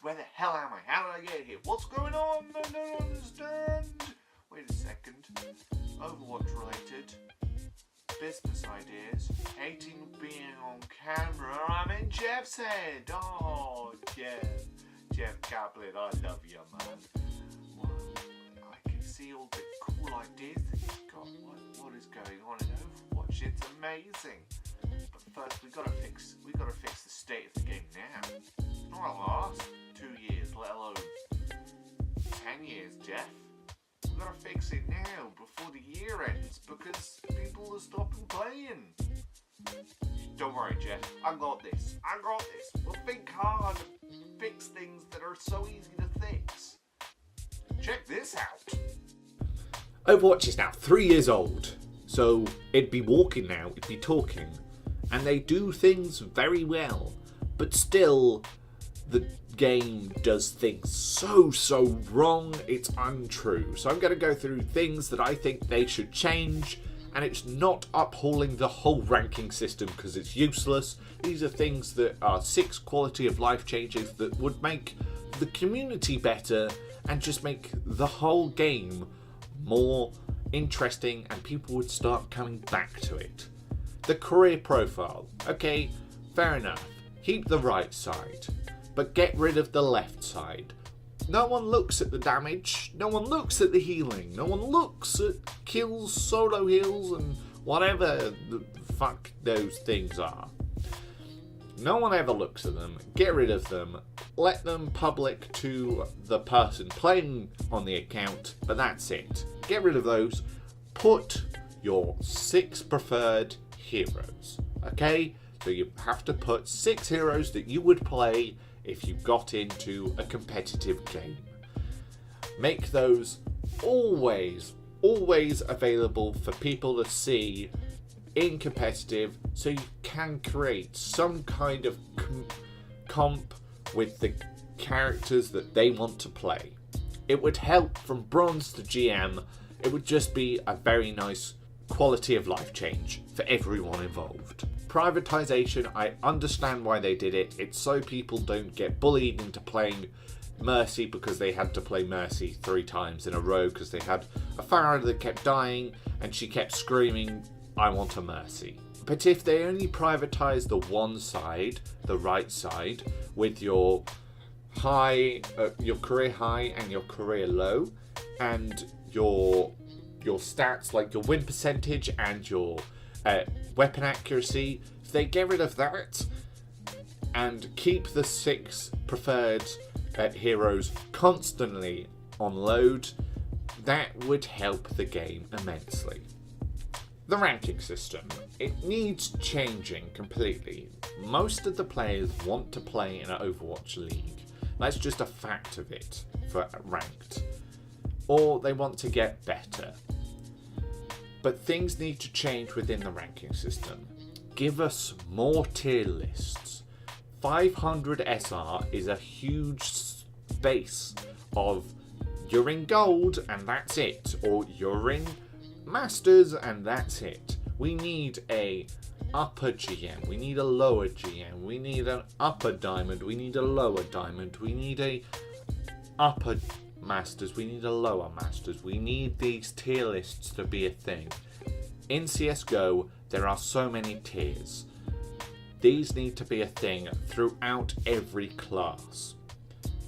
Where the hell am I? How did I get here? What's going on? I don't understand. Wait a second. Overwatch related. Business ideas. Hating being on camera. I'm in Jeff's head. Oh, Jeff Kaplan, I love you, man. Well, I can see all the cool ideas that you've got. What is going on in Overwatch? It's amazing. But first, we gotta fix the state of the game now. It's not gonna last 2 years, let alone 10 years, Jeff. We gotta fix it now before the year ends because people are stopping playing. Don't worry, Jeff. I got this. We'll think hard and fix things that are so easy to fix. Check this out. Overwatch is now 3 years old, so it'd be walking now, it'd be talking, and they do things very well, but still, the game does things so wrong, it's untrue. So I'm going to go through things that I think they should change, and it's not upholding the whole ranking system because it's useless. These are things that are 6 quality of life changes that would make the community better and just make the whole game more interesting and people would start coming back to it. The career profile. Okay, fair enough. Keep the right side, but get rid of the left side. No one looks at the damage, no one looks at the healing, no one looks at kills, solo heals, and whatever the fuck those things are. No one ever looks at them. Get rid of them. Let them public to the person playing on the account, but that's it. Get rid of those. Put your 6 preferred heroes. Okay? So you have to put 6 heroes that you would play if you got into a competitive game. Make those always available for people to see in competitive, so you can create some kind of comp with the characters that they want to play. It would help from bronze to GM. It would just be a very nice quality of life change for everyone involved. Privatization, I understand why they did it. It's so people don't get bullied into playing Mercy because they had to play Mercy 3 times in a row because they had a Pharah that kept dying and she kept screaming, I want a Mercy. But if they only privatize the one side, the right side, with your high, your career high and your career low, and your stats like your win percentage and your weapon accuracy, if they get rid of that and keep the 6 preferred heroes constantly on load, that would help the game immensely. The ranking system, it needs changing completely. Most of the players want to play in an Overwatch league. That's just a fact of it for ranked. Or they want to get better. But things need to change within the ranking system. Give us more tier lists. 500 SR is a huge space of you're in gold and that's it, or you're in masters and that's it. We need a upper GM, we need a lower GM, we need an upper diamond, we need a lower diamond, we need a upper masters, we need a lower masters. We need these tier lists to be a thing. In CSGO, there are so many tiers. These need to be a thing throughout every class.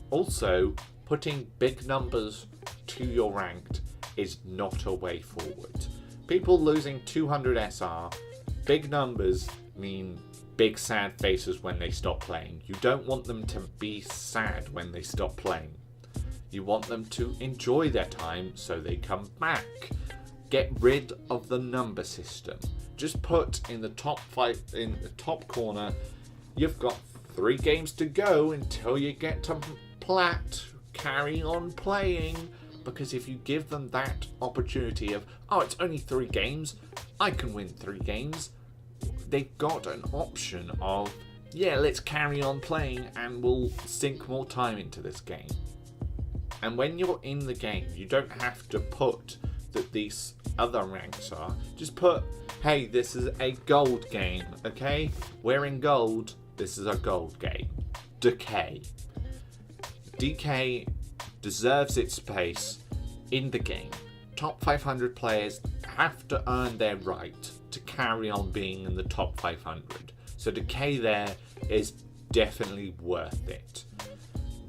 Also, putting big numbers to your ranked is not a way forward. People losing 200 SR, big numbers mean big sad faces when they stop playing. You don't want them to be sad when they stop playing. You want them to enjoy their time so they come back. Get rid of the number system. Just put in the top 5, in the top corner, you've got 3 games to go until you get to plat. Carry on playing. Because if you give them that opportunity of, oh, it's only 3 games, I can win 3 games, they've got an option of, yeah, let's carry on playing and we'll sink more time into this game. And when you're in the game, you don't have to put that these other ranks are. Just put, hey, this is a gold game, okay? We're in gold, this is a gold game. Decay. Decay deserves its space in the game. Top 500 players have to earn their right to carry on being in the top 500. So Decay there is definitely worth it.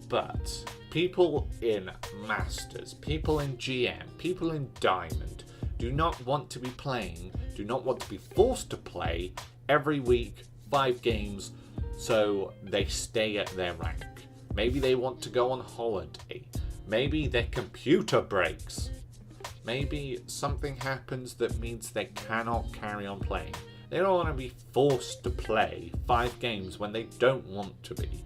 But people in Masters, people in GM, people in Diamond do not want to be playing, do not want to be forced to play every week 5 games so they stay at their rank. Maybe they want to go on holiday. Maybe their computer breaks. Maybe something happens that means they cannot carry on playing. They don't want to be forced to play 5 games when they don't want to be.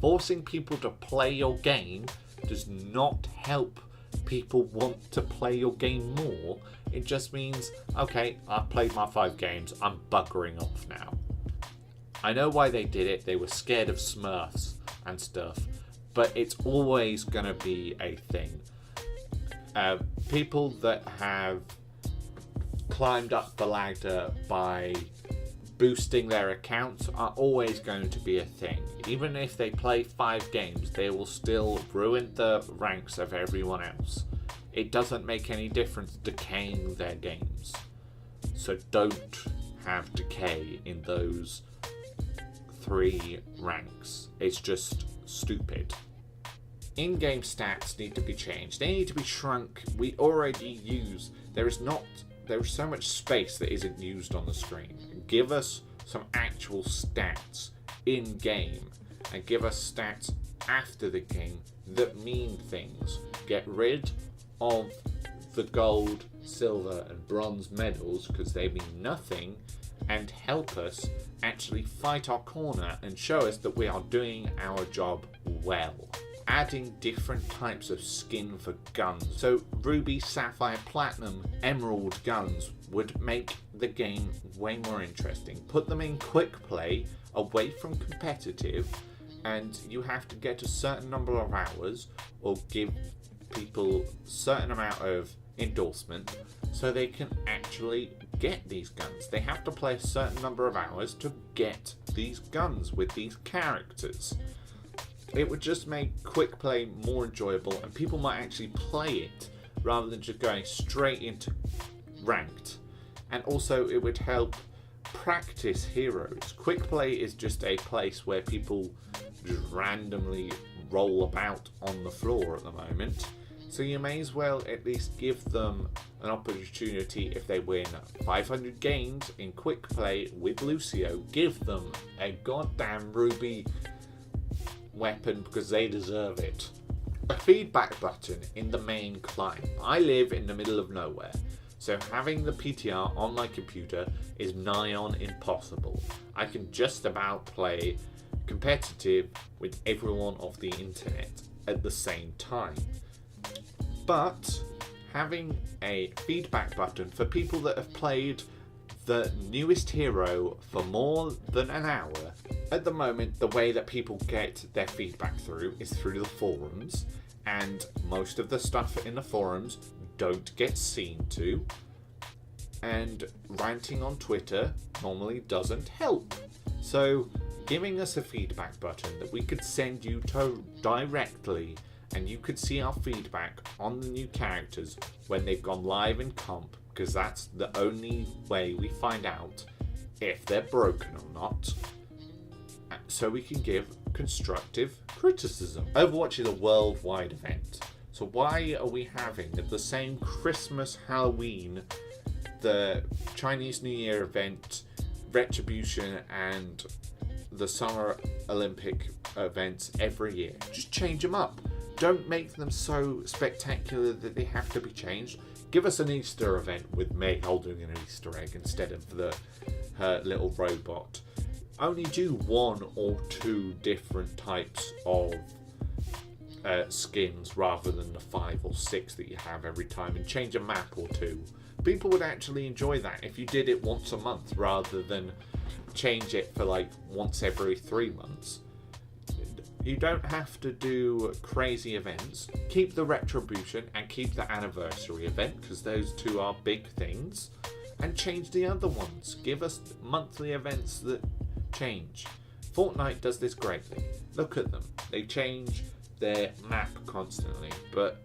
Forcing people to play your game does not help people want to play your game more. It just means, okay, I've played my 5 games, I'm buggering off now. I know why they did it, they were scared of Smurfs and stuff, but it's always going to be a thing. People that have climbed up the ladder by boosting their accounts are always going to be a thing. Even if they play 5 games, they will still ruin the ranks of everyone else. It doesn't make any difference decaying their games. So don't have decay in those 3 ranks. It's just stupid. In-game stats need to be changed. They need to be shrunk. We already use... There is so much space that isn't used on the screen. Give us some actual stats in-game, and give us stats after the game that mean things. Get rid of the gold, silver and bronze medals because they mean nothing, and help us actually fight our corner and show us that we are doing our job well. Adding different types of skin for guns. So Ruby, Sapphire, Platinum, Emerald guns would make the game way more interesting. Put them in quick play, away from competitive, and you have to get a certain number of hours or give people a certain amount of endorsement so they can actually get these guns. They have to play a certain number of hours to get these guns with these characters. It would just make quick play more enjoyable and people might actually play it rather than just going straight into ranked. And also it would help practice heroes. Quick play is just a place where people just randomly roll about on the floor at the moment. So you may as well at least give them an opportunity. If they win 500 games in quick play with Lucio, give them a goddamn Ruby weapon because they deserve it. A feedback button in the main climb. I live in the middle of nowhere, so having the PTR on my computer is nigh on impossible. I can just about play competitive with everyone off the internet at the same time. But having a feedback button for people that have played the newest hero for more than an hour. At the moment, the way that people get their feedback through is through the forums, and most of the stuff in the forums don't get seen to, and ranting on Twitter normally doesn't help. So giving us a feedback button that we could send you to directly, and you could see our feedback on the new characters when they've gone live in comp, because that's the only way we find out if they're broken or not, so we can give constructive criticism. Overwatch is a worldwide event, so why are we having the same Christmas, Halloween, the Chinese New Year event, Retribution and the Summer Olympic events every year? Just change them up. Don't make them so spectacular that they have to be changed. Give us an Easter event with Meg holding an Easter egg instead of her little robot. Only do 1 or 2 different types of skins rather than the 5 or 6 that you have every time, and change a map or 2. People would actually enjoy that if you did it once a month rather than change it for like once every 3 months. You don't have to do crazy events. Keep the Retribution and keep the anniversary event, because those 2 are big things, and change the other ones. Give us monthly events that change. Fortnite does this greatly. Look at them. They change their map constantly, but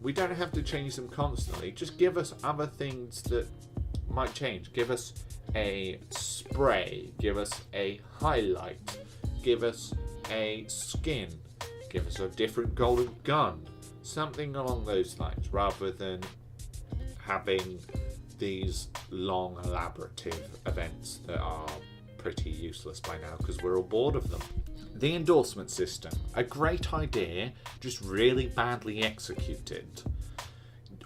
we don't have to change them constantly. Just give us other things that might change. Give us a spray, give us a highlight, give us a skin, give us a different golden gun, something along those lines, rather than having these long elaborative events that are pretty useless by now because we're all bored of them. The endorsement system, a great idea, just really badly executed.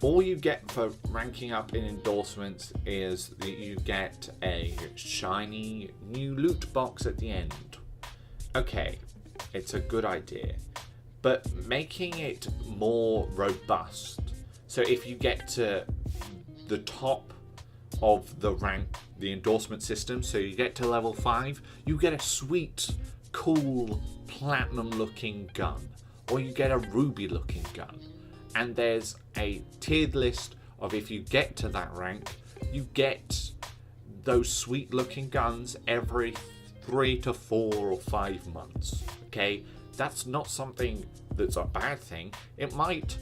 All you get for ranking up in endorsements is that you get a shiny new loot box at the end. Okay, it's a good idea, but making it more robust. So if you get to the top of the rank, the endorsement system, so you get to level 5, you get a sweet, cool, platinum looking gun, or you get a ruby looking gun. And there's a tiered list of, if you get to that rank, you get those sweet looking guns every 3 to 4 or 5 months. Okay, that's not something that's a bad thing. It might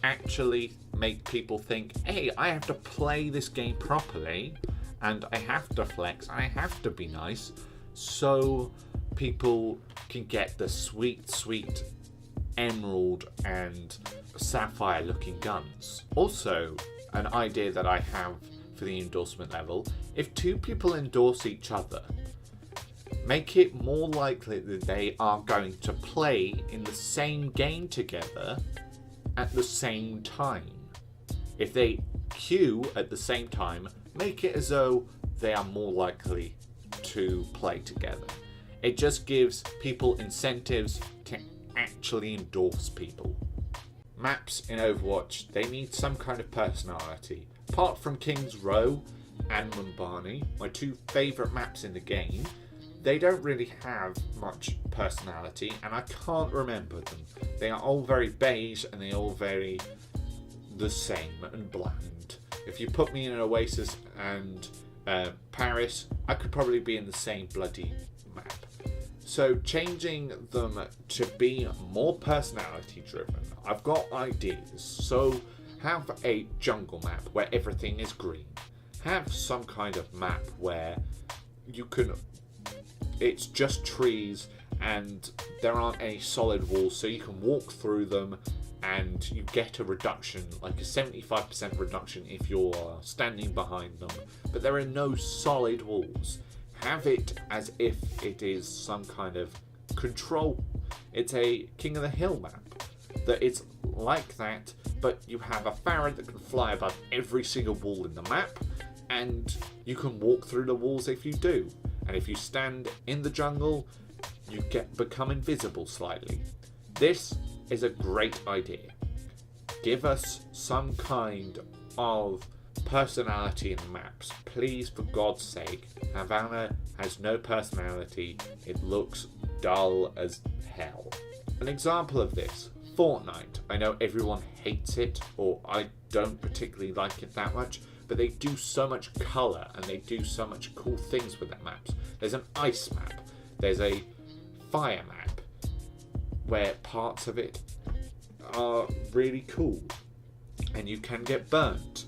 actually make people think, hey, I have to play this game properly, and I have to flex, I have to be nice, so people can get the sweet emerald and sapphire looking guns. Also, an idea that I have for the endorsement level, if 2 people endorse each other, make it more likely that they are going to play in the same game together at the same time. If they queue at the same time, make it as though they are more likely to play together. It just gives people incentives to actually endorse people. Maps in Overwatch, they need some kind of personality. Apart from King's Row and Mumbani, my 2 favourite maps in the game, they don't really have much personality, and I can't remember them. They are all very beige and they are all very the same and bland. If you put me in an Oasis and Paris, I could probably be in the same bloody map. So changing them to be more personality driven, I've got ideas. So have a jungle map where everything is green. Have some kind of map where you can, it's just trees and there aren't any solid walls, so you can walk through them and you get a reduction, like a 75% reduction if you're standing behind them, but there are no solid walls. Have it as if it is some kind of control. It's a King of the Hill map that it's like that, but you have a Farad that can fly above every single wall in the map, and you can walk through the walls if you do. And if you stand in the jungle, you become invisible slightly. This is a great idea. Give us some kind of personality in the maps. Please, for God's sake. Havana has no personality. It looks dull as hell. An example of this, Fortnite. I know everyone hates it, or I don't particularly like it that much, but they do so much colour and they do so much cool things with their maps. There's an ice map. There's a fire map where parts of it are really cool and you can get burnt.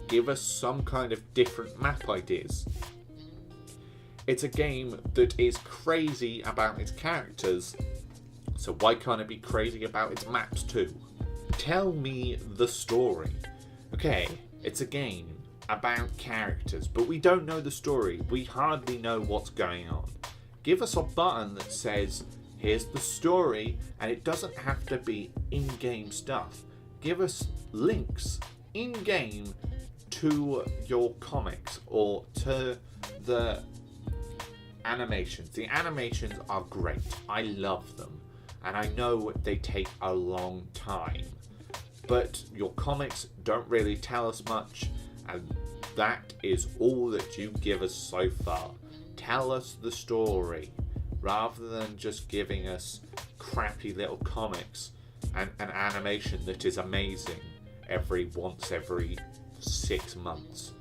Give us some kind of different map ideas. It's a game that is crazy about its characters, so why can't it be crazy about its maps too? Tell me the story. Okay, it's a game about characters, but we don't know the story. We hardly know what's going on. Give us a button that says, here's the story, and it doesn't have to be in-game stuff. Give us links in-game to your comics or to the animations. The animations are great. I love them. And I know they take a long time. But your comics don't really tell us much, and that is all that you give us so far. Tell us the story, rather than just giving us crappy little comics and an animation that is amazing every 6 months.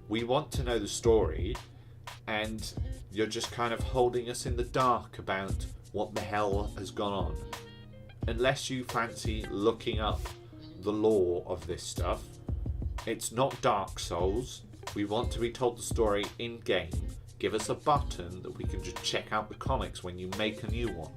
We want to know the story, and you're just kind of holding us in the dark about what the hell has gone on. unless you fancy looking up the lore of this stuff, it's not Dark Souls. We want to be told the story in game. Give us a button that we can just check out the comics when you make a new one.